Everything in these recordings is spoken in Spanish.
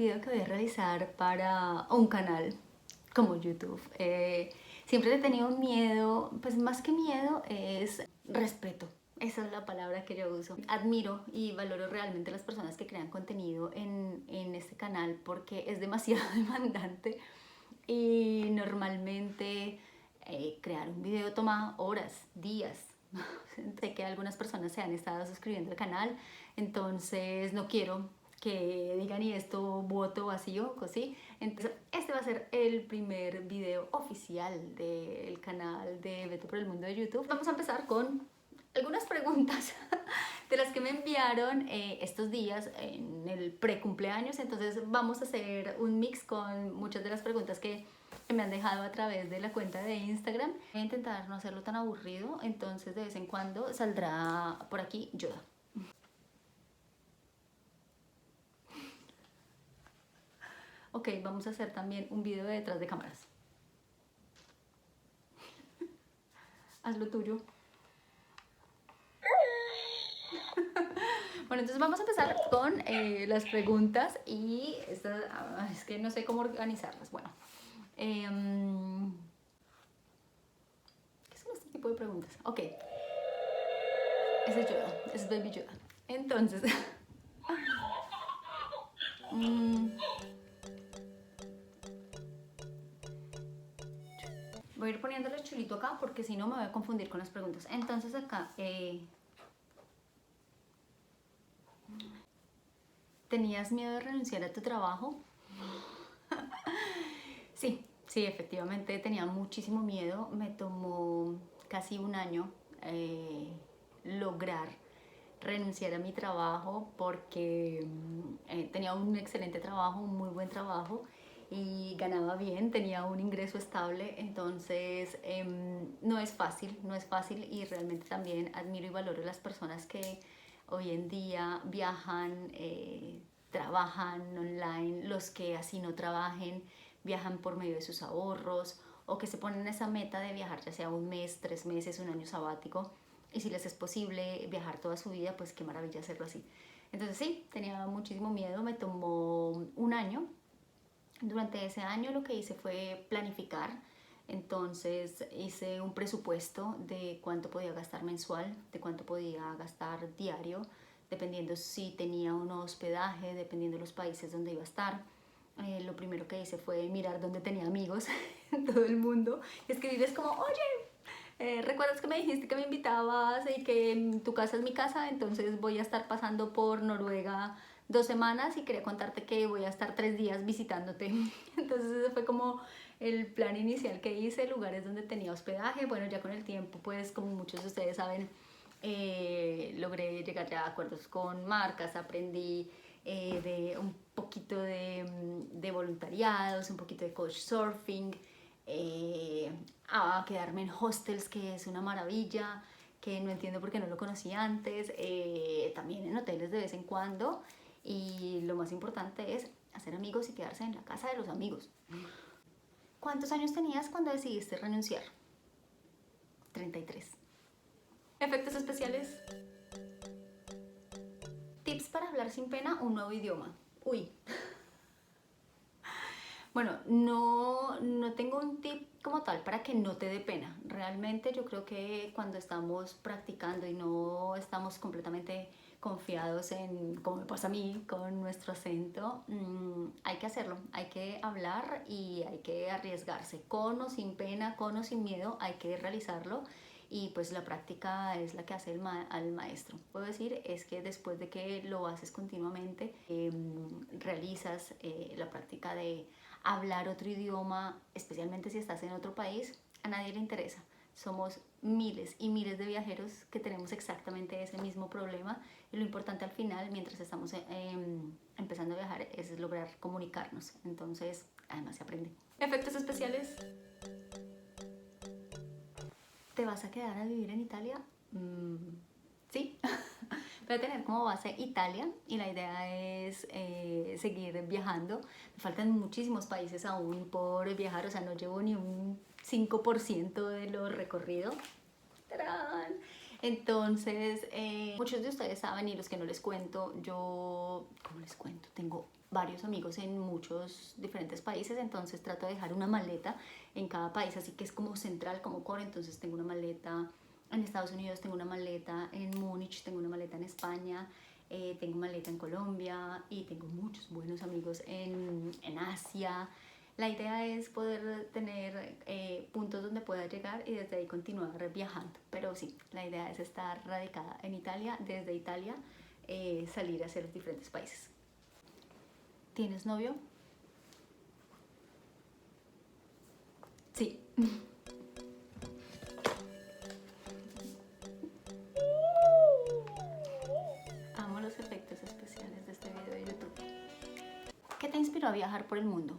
video que voy a realizar para un canal como YouTube. Siempre he tenido miedo, pues más que miedo es respeto. Esa es la palabra que yo uso. Admiro y valoro realmente a las personas que crean contenido en este canal porque es demasiado demandante y normalmente crear un video toma horas, días. Sé que algunas personas se han estado suscribiendo al canal, entonces no quiero que digan y esto voto vacío, ¿sí? Entonces este va a ser el primer video oficial del canal de Beto por el Mundo de YouTube. Vamos a empezar con algunas preguntas de las que me enviaron estos días en el pre-cumpleaños. Entonces vamos a hacer un mix con muchas de las preguntas que me han dejado a través de la cuenta de Instagram. Voy a intentar no hacerlo tan aburrido, entonces de vez en cuando saldrá por aquí Yoda. Ok, vamos a hacer también un video de detrás de cámaras. Haz lo tuyo. Bueno, entonces vamos a empezar con las preguntas y estas, es que no sé cómo organizarlas. Bueno, ¿qué son este tipo de preguntas? Ok, ese es Yoda, ese es Baby Yoda. Entonces, voy a ir poniéndole chulito acá porque si no me voy a confundir con las preguntas. Entonces acá, ¿tenías miedo de renunciar a tu trabajo? Sí, sí, efectivamente tenía muchísimo miedo. Me tomó casi un año lograr renunciar a mi trabajo porque tenía un excelente trabajo, un muy buen trabajo y ganaba bien, tenía un ingreso estable. Entonces no es fácil, no es fácil, y realmente también admiro y valoro a las personas que hoy en día viajan, trabajan online, los que así no trabajen, viajan por medio de sus ahorros, o que se ponen esa meta de viajar ya sea un mes, 3 meses, un año sabático, y si les es posible viajar toda su vida, pues qué maravilla hacerlo así. Entonces sí, tenía muchísimo miedo, me tomó un año. Durante ese año lo que hice fue planificar. Entonces hice un presupuesto de cuánto podía gastar mensual, de cuánto podía gastar diario, dependiendo si tenía un hospedaje, dependiendo de los países donde iba a estar. Lo primero que hice fue mirar dónde tenía amigos en todo el mundo y escribirles como, oye, ¿recuerdas que me dijiste que me invitabas y que tu casa es mi casa? Entonces voy a estar pasando por Noruega 2 semanas y quería contarte que voy a estar 3 días visitándote. Entonces ese fue como el plan inicial que hice, lugares donde tenía hospedaje. Bueno, ya con el tiempo, pues como muchos de ustedes saben, logré llegar ya a acuerdos con marcas, aprendí de un poquito de voluntariados, un poquito de couchsurfing, a quedarme en hostels, que es una maravilla, que no entiendo por qué no lo conocía antes, también en hoteles de vez en cuando, y lo más importante es hacer amigos y quedarse en la casa de los amigos. ¿Cuántos años tenías cuando decidiste renunciar? 33. Efectos especiales. Tips para hablar sin pena un nuevo idioma. Uy. Bueno, no tengo un tip como tal para que no te dé pena. Realmente yo creo que cuando estamos practicando y no estamos completamente confiados en, como me pasa a mí, con nuestro acento, hay que hacerlo, hay que hablar y hay que arriesgarse. Con o sin pena, con o sin miedo, hay que realizarlo. Y pues la práctica es la que hace al maestro. Puedo decir es que después de que lo haces continuamente, realizas la práctica de hablar otro idioma, especialmente si estás en otro país, a nadie le interesa. Somos miles y miles de viajeros que tenemos exactamente ese mismo problema, y lo importante al final, mientras estamos empezando a viajar, es lograr comunicarnos. Entonces, además se aprende. Efectos especiales. ¿Te vas a quedar a vivir en Italia? Sí. Voy a tener como base Italia y la idea es seguir viajando. Me faltan muchísimos países aún por viajar, o sea, no llevo ni un 5% de lo recorrido. ¡Tarán! Entonces, muchos de ustedes saben y los que no les cuento, yo, ¿cómo les cuento? Tengo varios amigos en muchos diferentes países, entonces trato de dejar una maleta en cada país, así que es como central, como core. Entonces tengo una maleta en Estados Unidos, tengo una maleta en Múnich, tengo una maleta en España, tengo maleta en Colombia y tengo muchos buenos amigos en Asia. La idea es poder tener puntos donde pueda llegar y desde ahí continuar viajando. Pero sí, la idea es estar radicada en Italia, desde Italia salir hacia los diferentes países. ¿Tienes novio? Sí. Amo los efectos especiales de este video de YouTube. ¿Qué te inspiró a viajar por el mundo?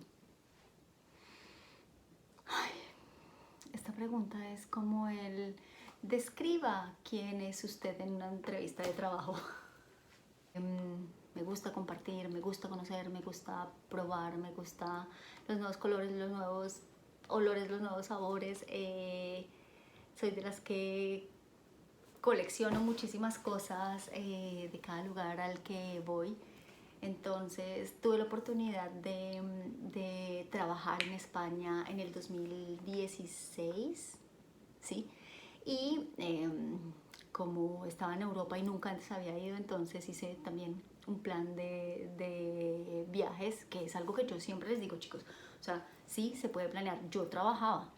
Esta pregunta es como el describa quién es usted en una entrevista de trabajo. Me gusta compartir, me gusta conocer, me gusta probar, me gusta los nuevos colores, los nuevos olores, los nuevos sabores. Soy de las que colecciono muchísimas cosas de cada lugar al que voy. Entonces tuve la oportunidad de trabajar en España en el 2016, ¿sí? Y como estaba en Europa y nunca antes había ido, entonces hice también un plan de viajes, que es algo que yo siempre les digo, chicos, o sea, sí se puede planear. Yo trabajaba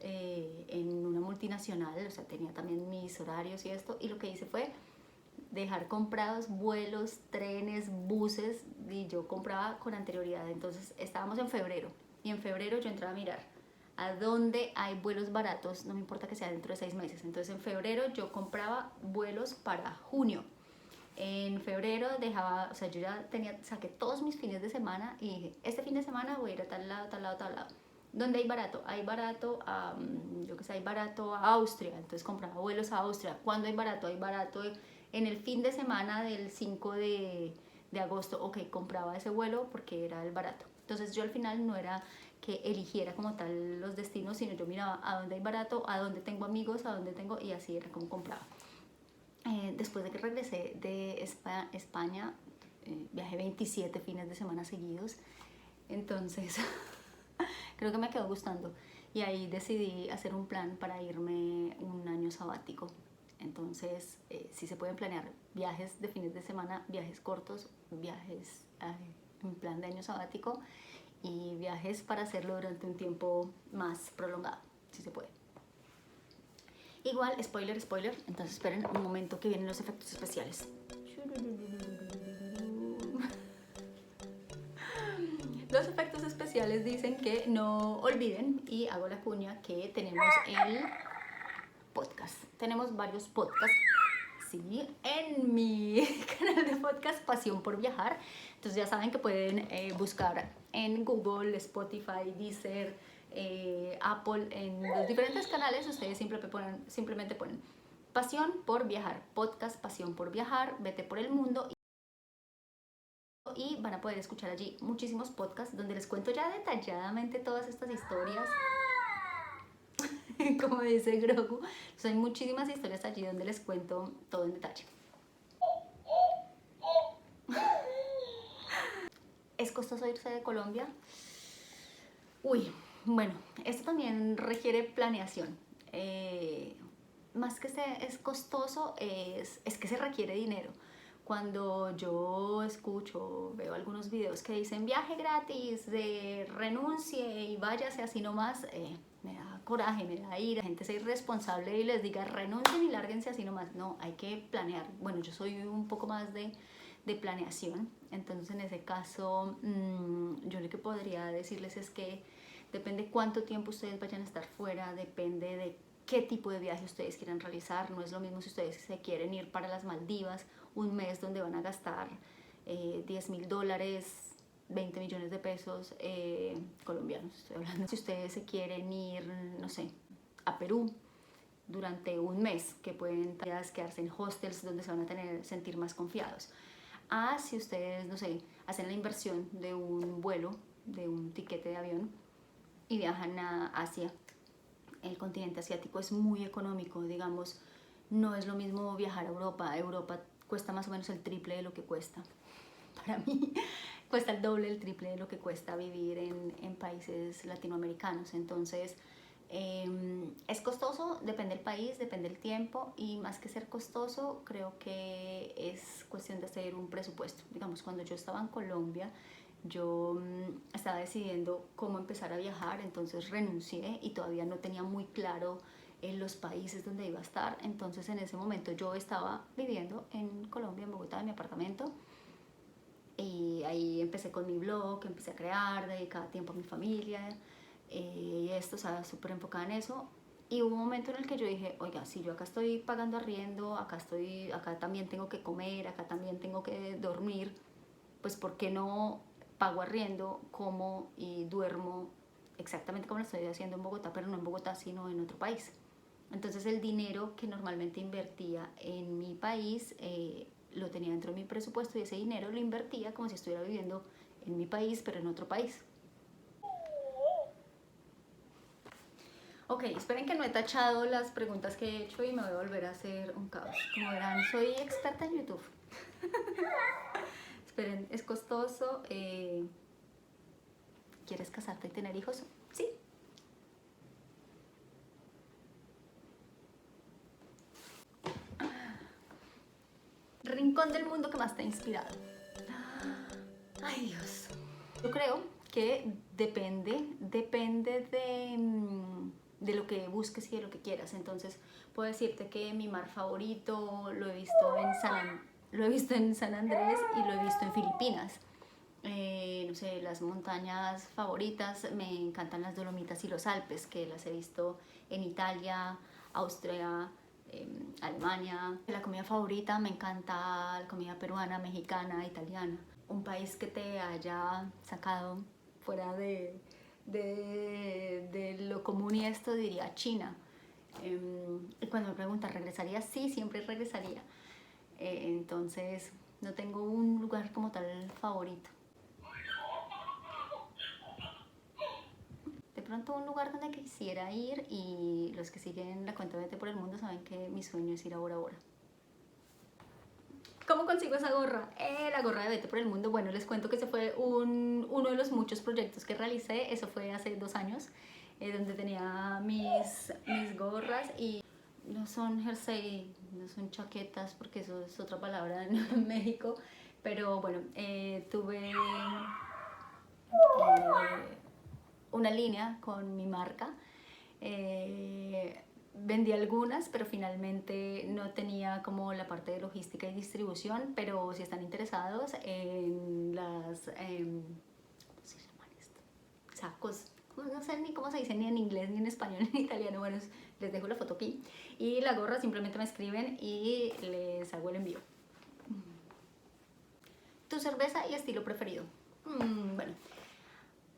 en una multinacional, o sea, tenía también mis horarios y esto, y lo que hice fue dejar comprados vuelos, trenes, buses, y yo compraba con anterioridad. Entonces estábamos en febrero y en febrero yo entraba a mirar a dónde hay vuelos baratos, no me importa que sea dentro de 6 meses. Entonces en febrero yo compraba vuelos para junio. En febrero dejaba, o sea, yo ya saqué todos mis fines de semana y dije, este fin de semana voy a ir a tal lado, tal lado, tal lado. ¿Dónde hay barato? Hay barato a, yo que sé, hay barato a Austria, entonces compraba vuelos a Austria. ¿Cuándo hay barato? Hay barato en el fin de semana del 5 de agosto. Ok, compraba ese vuelo porque era el barato. Entonces yo al final no era que eligiera como tal los destinos, sino yo miraba a dónde hay barato, a dónde tengo amigos, a dónde tengo, y así era como compraba. Después de que regresé de España, viajé 27 fines de semana seguidos, entonces creo que me quedó gustando y ahí decidí hacer un plan para irme un año sabático. Entonces sí se pueden planear viajes de fines de semana, viajes cortos, viajes en plan de año sabático y viajes para hacerlo durante un tiempo más prolongado, si se puede. Igual, spoiler, entonces esperen un momento que vienen los efectos especiales. Los efectos especiales dicen que no olviden, y hago la cuña, que tenemos el podcast. Tenemos varios podcasts, sí, en mi canal de podcast Pasión por Viajar. Entonces ya saben que pueden buscar en Google, Spotify, Deezer, Apple, en los diferentes canales. Ustedes simplemente ponen Pasión por Viajar, podcast Pasión por Viajar, vete por el mundo, y van a poder escuchar allí muchísimos podcasts donde les cuento ya detalladamente todas estas historias. Como dice Grogu, son muchísimas historias allí donde les cuento todo en detalle. ¿Es costoso irse de Colombia? Uy, bueno, esto también requiere planeación. Más que es costoso, es que se requiere dinero. Cuando yo escucho, veo algunos videos que dicen viaje gratis, renuncie y váyase así nomás, me da coraje, me da ira. La gente sea irresponsable y les diga renuncien y lárguense así nomás. No, hay que planear. Bueno, yo soy un poco más de planeación. Entonces en ese caso yo lo que podría decirles es que depende cuánto tiempo ustedes vayan a estar fuera, depende de qué tipo de viaje ustedes quieran realizar. No es lo mismo si ustedes se quieren ir para las Maldivas un mes donde van a gastar $10.000, 20 millones de pesos colombianos, estoy hablando. Si ustedes se quieren ir, no sé, a Perú durante un mes, que pueden quedarse en hostels donde se van a sentir más confiados. Si ustedes, no sé, hacen la inversión de un vuelo, de un tiquete de avión y viajan a Asia. El continente asiático es muy económico, digamos, no es lo mismo viajar a Europa. Europa cuesta más o menos el triple de lo que cuesta. Para mí cuesta el doble, el triple de lo que cuesta vivir en países latinoamericanos. Entonces, es costoso, depende del país, depende del tiempo, y más que ser costoso, creo que es cuestión de hacer un presupuesto. Digamos, cuando yo estaba en Colombia, yo estaba decidiendo cómo empezar a viajar, entonces renuncié y todavía no tenía muy claro en los países donde iba a estar. Entonces en ese momento yo estaba viviendo en Colombia, en Bogotá, en mi apartamento, y ahí empecé con mi blog, empecé a crear, dedicaba tiempo a mi familia, y esto, o sea, súper enfocada en eso. Y hubo un momento en el que yo dije, oiga, si yo acá estoy pagando arriendo, acá también tengo que comer, acá también tengo que dormir, pues ¿por qué no pago arriendo, como y duermo exactamente como lo estoy haciendo en Bogotá, pero no en Bogotá, sino en otro país? Entonces el dinero que normalmente invertía en mi país lo tenía dentro de mi presupuesto, y ese dinero lo invertía como si estuviera viviendo en mi país, pero en otro país. Ok, esperen que no he tachado las preguntas que he hecho y me voy a volver a hacer un caos. Como verán, soy experta en YouTube. Esperen, ¿es costoso? ¿Quieres casarte y tener hijos? Sí. Rincón del mundo que más te ha inspirado. Ay, Dios. Yo creo que depende de lo que busques y de lo que quieras. Entonces, puedo decirte que mi mar favorito lo he visto en San Andrés y lo he visto en Filipinas. No sé, las montañas favoritas, me encantan las Dolomitas y los Alpes, que las he visto en Italia, Austria, Alemania. La comida favorita, me encanta la comida peruana, mexicana, italiana. Un país que te haya sacado fuera de lo común, y esto diría China. Y cuando me preguntan, ¿regresaría? Sí, siempre regresaría. Entonces, no tengo un lugar como tal favorito. De pronto un lugar donde quisiera ir, y los que siguen la cuenta de Vete por el Mundo saben que mi sueño es ir a Bora Bora. ¿Cómo consigo esa gorra? La gorra de Vete por el Mundo. Bueno, les cuento que ese fue uno de los muchos proyectos que realicé. Eso fue hace 2 años, donde tenía mis gorras, y no son jersey, no son chaquetas, porque eso es otra palabra en México. Pero bueno, tuve una línea con mi marca. Vendí algunas, pero finalmente no tenía como la parte de logística y distribución. Pero si están interesados en ¿cómo se llaman esto? Sacos, no sé ni cómo se dice ni en inglés, ni en español, ni en italiano. Bueno, les dejo la foto aquí. Y la gorra, simplemente me escriben y les hago el envío. ¿Tu cerveza y estilo preferido? Bueno,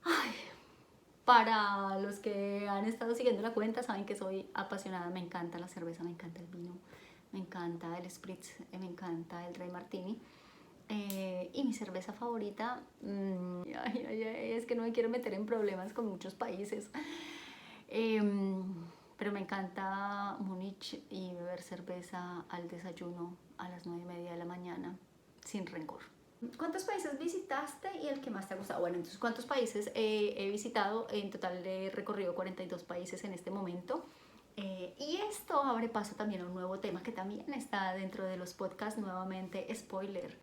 ay, para los que han estado siguiendo la cuenta, saben que soy apasionada. Me encanta la cerveza, me encanta el vino, me encanta el spritz, me encanta el Rey Martini. Y mi cerveza favorita, es que no me quiero meter en problemas con muchos países, pero me encanta Múnich, y beber cerveza al desayuno a las 9:30 de la mañana, sin rencor. ¿Cuántos países visitaste y el que más te ha gustado? Bueno, entonces, ¿cuántos países he visitado? En total he recorrido 42 países en este momento. Y esto abre paso también a un nuevo tema que también está dentro de los podcasts, nuevamente spoiler.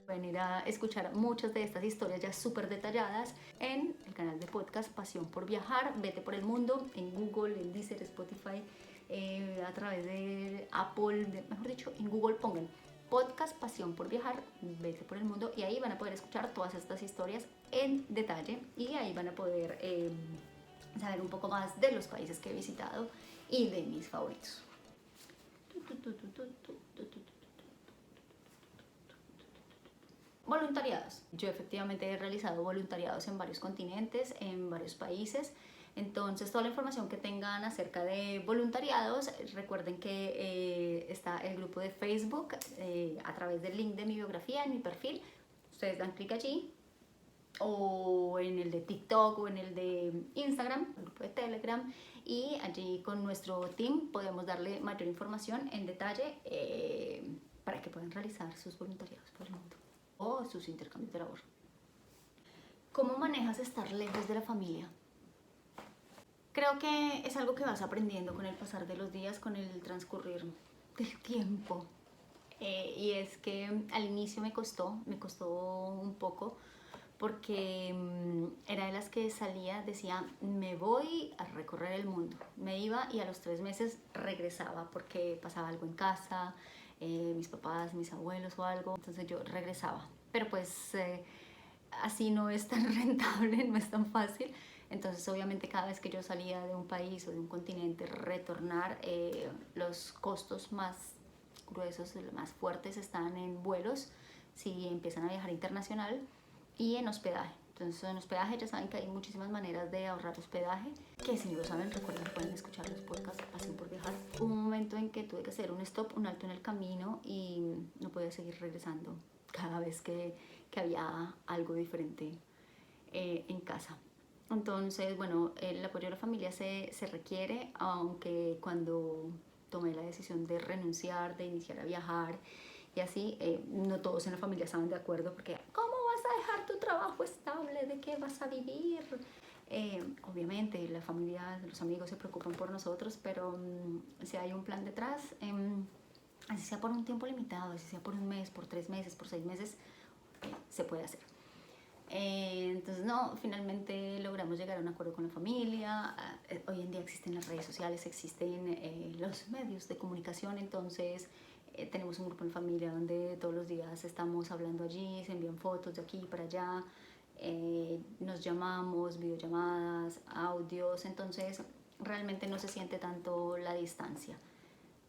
Pueden ir a escuchar muchas de estas historias ya súper detalladas en el canal de podcast Pasión por Viajar, Vete por el Mundo, en Google, en Deezer, Spotify, a través de Apple, mejor dicho, en Google pongan podcast Pasión por Viajar, Vete por el Mundo, y ahí van a poder escuchar todas estas historias en detalle, y ahí van a poder saber un poco más de los países que he visitado y de mis favoritos. Voluntariados. Yo efectivamente he realizado voluntariados en varios continentes, en varios países. Entonces, toda la información que tengan acerca de voluntariados, recuerden que está el grupo de Facebook, a través del link de mi biografía, en mi perfil. Ustedes dan clic allí, o en el de TikTok, o en el de Instagram, el grupo de Telegram y allí con nuestro team podemos darle mayor información en detalle para que puedan realizar sus voluntariados por el mundo o sus intercambios de labor. ¿Cómo manejas estar lejos de la familia? Creo que es algo que vas aprendiendo con el pasar de los días, con el transcurrir del tiempo. Y es que al inicio me costó un poco porque era de las que salía, decía, me voy a recorrer el mundo. Me iba y a los 3 meses regresaba porque pasaba algo en casa, mis papás, mis abuelos o algo, entonces yo regresaba. Pero pues así no es tan rentable, no es tan fácil. Entonces obviamente cada vez que yo salía de un país o de un continente, retornar, los costos más gruesos, más fuertes están en vuelos, si empiezan a viajar internacional, y en hospedaje. Entonces en hospedaje ya saben que hay muchísimas maneras de ahorrar hospedaje, que si no lo saben recuerden que pueden escuchar los podcasts Pasión por Viajar. Hubo un momento en que tuve que hacer un stop, un alto en el camino y no podía seguir regresando cada vez que había algo diferente en casa. Entonces, bueno, el apoyo de la familia se requiere, aunque cuando tomé la decisión de renunciar, de iniciar a viajar y así, no todos en la familia estaban de acuerdo porque ¿cómo vas a dejar tu trabajo estable? ¿De qué vas a vivir? Obviamente la familia, los amigos se preocupan por nosotros, pero si hay un plan detrás, así sea por un tiempo limitado, así sea por un mes, por 3 meses, por 6 meses, se puede hacer. Entonces no, finalmente logramos llegar a un acuerdo con la familia. Hoy en día existen las redes sociales, existen los medios de comunicación, entonces tenemos un grupo en familia donde todos los días estamos hablando allí, se envían fotos de aquí para allá, nos llamamos, videollamadas, audios, entonces realmente no se siente tanto la distancia,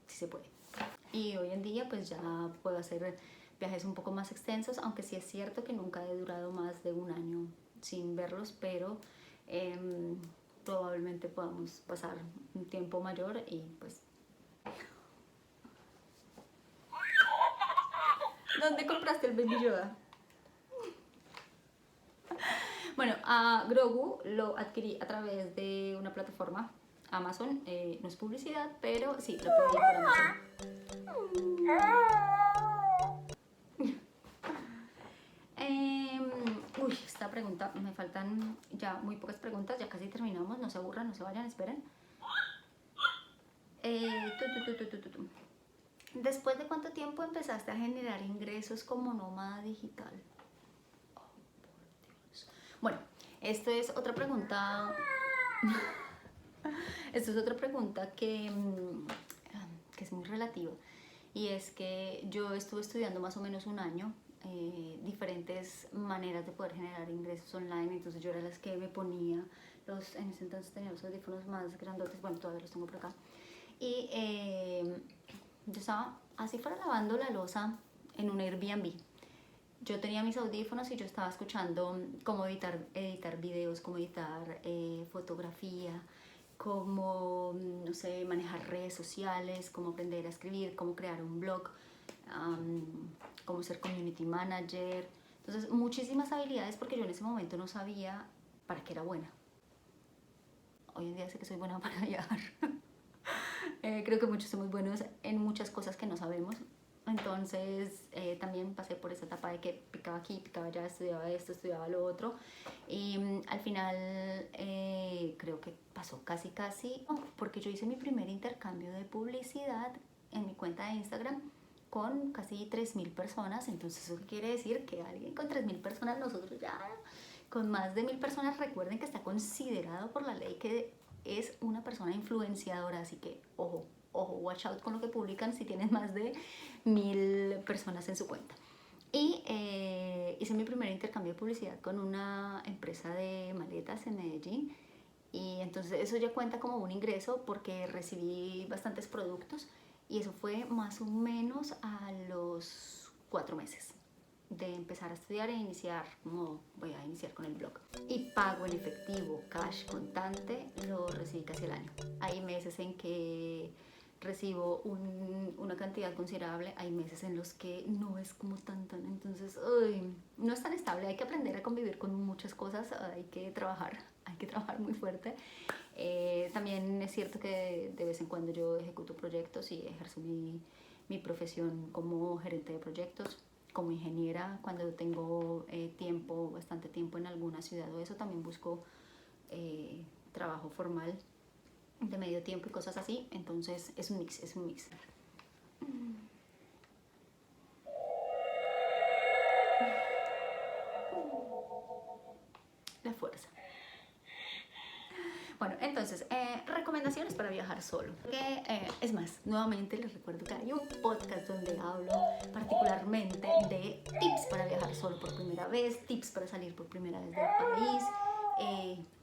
si se puede. Y hoy en día pues ya puedo hacer viajes un poco más extensos, aunque sí es cierto que nunca he durado más de 1 año sin verlos, pero probablemente podamos pasar un tiempo mayor y pues... ¿Dónde compraste el Baby Yoda? Bueno, a Grogu lo adquirí a través de una plataforma, Amazon, no es publicidad, pero sí, lo pedí por Amazon. Uy, esta pregunta, me faltan ya muy pocas preguntas, ya casi terminamos, no se aburran, no se vayan, esperen. ¿Después de cuánto tiempo empezaste a generar ingresos como nómada digital? Oh, por Dios. Bueno, esto es otra pregunta. Esto es otra pregunta que es muy relativa. Y es que yo estuve estudiando más o menos 1 año diferentes maneras de poder generar ingresos online, entonces yo era las que me ponía en ese entonces tenía los audífonos más grandotes, bueno, todavía los tengo por acá, y yo estaba así fuera lavando la loza en un Airbnb. Yo tenía mis audífonos y yo estaba escuchando cómo editar videos, cómo editar fotografía, cómo, no sé, manejar redes sociales, cómo aprender a escribir, cómo crear un blog, cómo ser community manager. Entonces, muchísimas habilidades porque yo en ese momento no sabía para qué era buena. Hoy en día sé que soy buena para viajar. Creo que muchos somos buenos en muchas cosas que no sabemos. Entonces también pasé por esa etapa de que picaba aquí, picaba allá, estudiaba esto, estudiaba lo otro. Y al final creo que pasó casi, porque yo hice mi primer intercambio de publicidad en mi cuenta de Instagram con casi 3.000 personas. Entonces eso quiere decir que alguien con 3.000 personas, nosotros ya con más de 1.000 personas, recuerden que está considerado por la ley que es una persona influenciadora, así que ojo, watch out con lo que publican si tienen más de 1.000 personas en su cuenta. Y hice mi primer intercambio de publicidad con una empresa de maletas en Medellín, y entonces eso ya cuenta como un ingreso porque recibí bastantes productos, y eso fue más o menos a los 4 meses de empezar a estudiar e iniciar, como voy a iniciar con el blog. Y pago en efectivo, cash, contante, lo recibí casi el año. Hay meses en que recibo una cantidad considerable, hay meses en los que no es como tan, entonces no es tan estable, hay que aprender a convivir con muchas cosas, hay que trabajar muy fuerte. cierto que de vez en cuando yo ejecuto proyectos y ejerzo mi profesión como gerente de proyectos, como ingeniera, cuando tengo tiempo, bastante tiempo en alguna ciudad o eso, también busco trabajo formal de medio tiempo y cosas así. Entonces es un mix, es un mix. La fuerza. Bueno, entonces, recomendaciones para viajar solo. Es más, nuevamente les recuerdo que hay un podcast donde hablo particularmente de tips para viajar solo por primera vez, tips para salir por primera vez del país,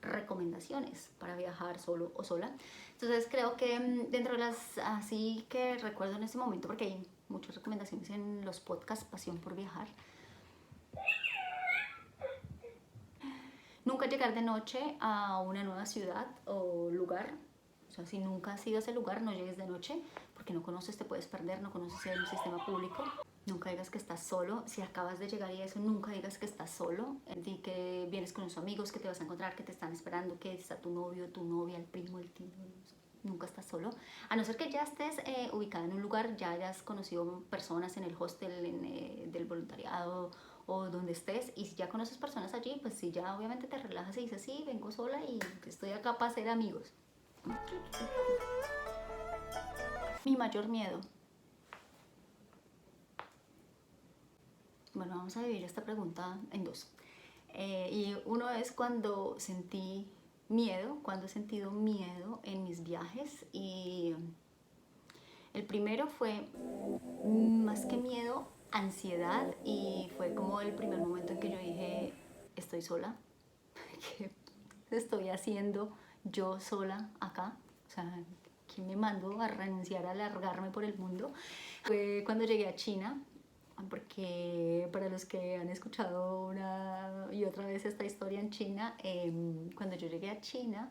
recomendaciones para viajar solo o sola. Entonces creo que dentro de las así que recuerdo en este momento, porque hay muchas recomendaciones en los podcasts Pasión por Viajar. Nunca llegar de noche a una nueva ciudad o lugar. O sea, si nunca has ido a ese lugar, no llegues de noche porque no conoces, te puedes perder, no conoces el sistema público. Nunca digas que estás solo. Si acabas de llegar y eso, nunca digas que estás solo. Di que vienes con unos amigos, que te vas a encontrar, que te están esperando, que está tu novio, tu novia, el primo, el tío. Nunca estás solo. A no ser que ya estés ubicada en un lugar, ya hayas conocido personas en el hostel, del voluntariado o donde estés, y si ya conoces personas allí, pues sí, ya obviamente te relajas y dices, sí, vengo sola y estoy acá para hacer amigos. Mi mayor miedo. Bueno, vamos a dividir esta pregunta en dos. Y uno es cuando sentí miedo, cuando he sentido miedo en mis viajes, y el primero fue más que miedo, ansiedad, y fue como el primer momento en que yo dije, estoy sola, ¿qué estoy haciendo yo sola acá? O sea, ¿quién me mandó a renunciar, a largarme por el mundo? Fue cuando llegué a China, porque para los que han escuchado una y otra vez esta historia en China, cuando yo llegué a China,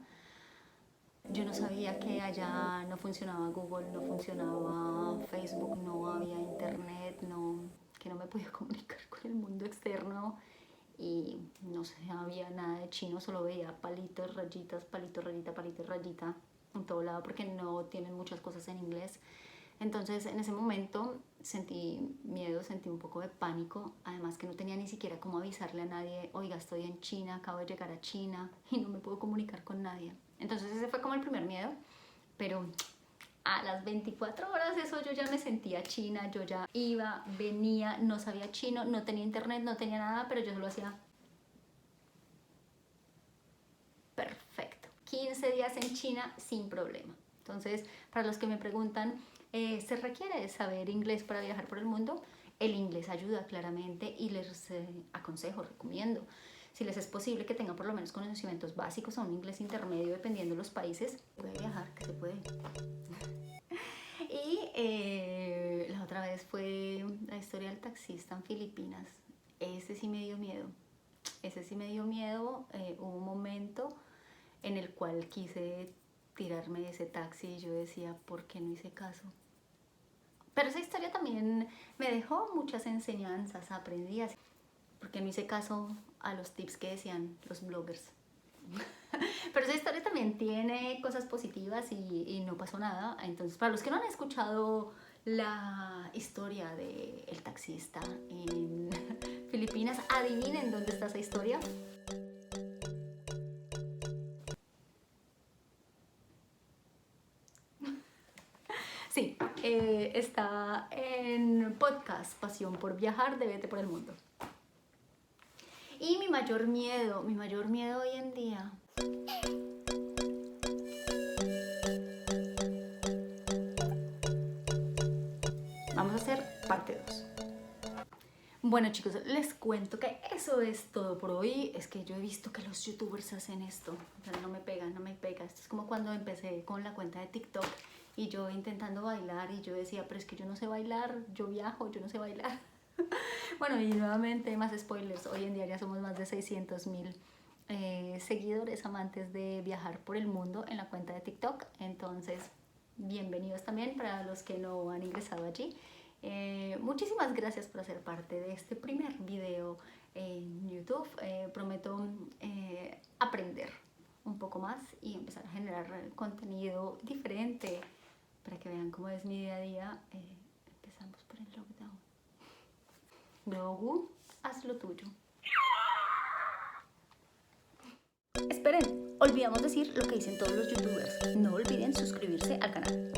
yo no sabía que allá no funcionaba Google, no funcionaba Facebook, no había internet, que no me podía comunicar con el mundo externo, y no sabía nada de chino, solo veía palitos, rayitas, palito, rayita, palito, rayita en todo lado porque no tienen muchas cosas en inglés. Entonces en ese momento sentí miedo, sentí un poco de pánico, además que no tenía ni siquiera cómo avisarle a nadie, oiga, estoy en China, acabo de llegar a China y no me puedo comunicar con nadie. Entonces ese fue como el primer miedo, pero a las 24 horas eso yo ya me sentía china, yo ya iba, venía, no sabía chino, no tenía internet, no tenía nada, pero yo lo hacía perfecto. 15 días en China sin problema. Entonces, para los que me preguntan, ¿se requiere saber inglés para viajar por el mundo? El inglés ayuda claramente y les aconsejo, recomiendo. Si les es posible que tengan por lo menos conocimientos básicos o un inglés intermedio, dependiendo de los países, puede viajar, que se puede. Y la otra vez fue la historia del taxista en Filipinas. Ese sí me dio miedo. Ese sí me dio miedo. Hubo un momento en el cual quise tirarme de ese taxi y yo decía, ¿por qué no hice caso? Pero esa historia también me dejó muchas enseñanzas, aprendí así, porque no hice caso a los tips que decían los bloggers. Pero esa historia también tiene cosas positivas y no pasó nada. Entonces, para los que no han escuchado la historia del taxista en Filipinas, adivinen dónde está esa historia. Sí, está en podcast Pasión por Viajar de Vete por el Mundo. Y mi mayor miedo hoy en día. Vamos a hacer parte 2. Bueno chicos, les cuento que eso es todo por hoy. Es que yo he visto que los youtubers hacen esto, pero no me pega. Esto es como cuando empecé con la cuenta de TikTok y yo intentando bailar y yo decía, pero es que yo no sé bailar, yo viajo, yo no sé bailar. Bueno, y nuevamente más spoilers, hoy en día ya somos más de 600,000 seguidores amantes de viajar por el mundo en la cuenta de TikTok. Entonces, bienvenidos también para los que no han ingresado allí. Muchísimas gracias por hacer parte de este primer video en YouTube. Prometo aprender un poco más y empezar a generar contenido diferente para que vean cómo es mi día a día. Empezamos por el lockdown. Grogu, haz lo tuyo. Esperen, olvidamos decir lo que dicen todos los youtubers. No olviden suscribirse al canal.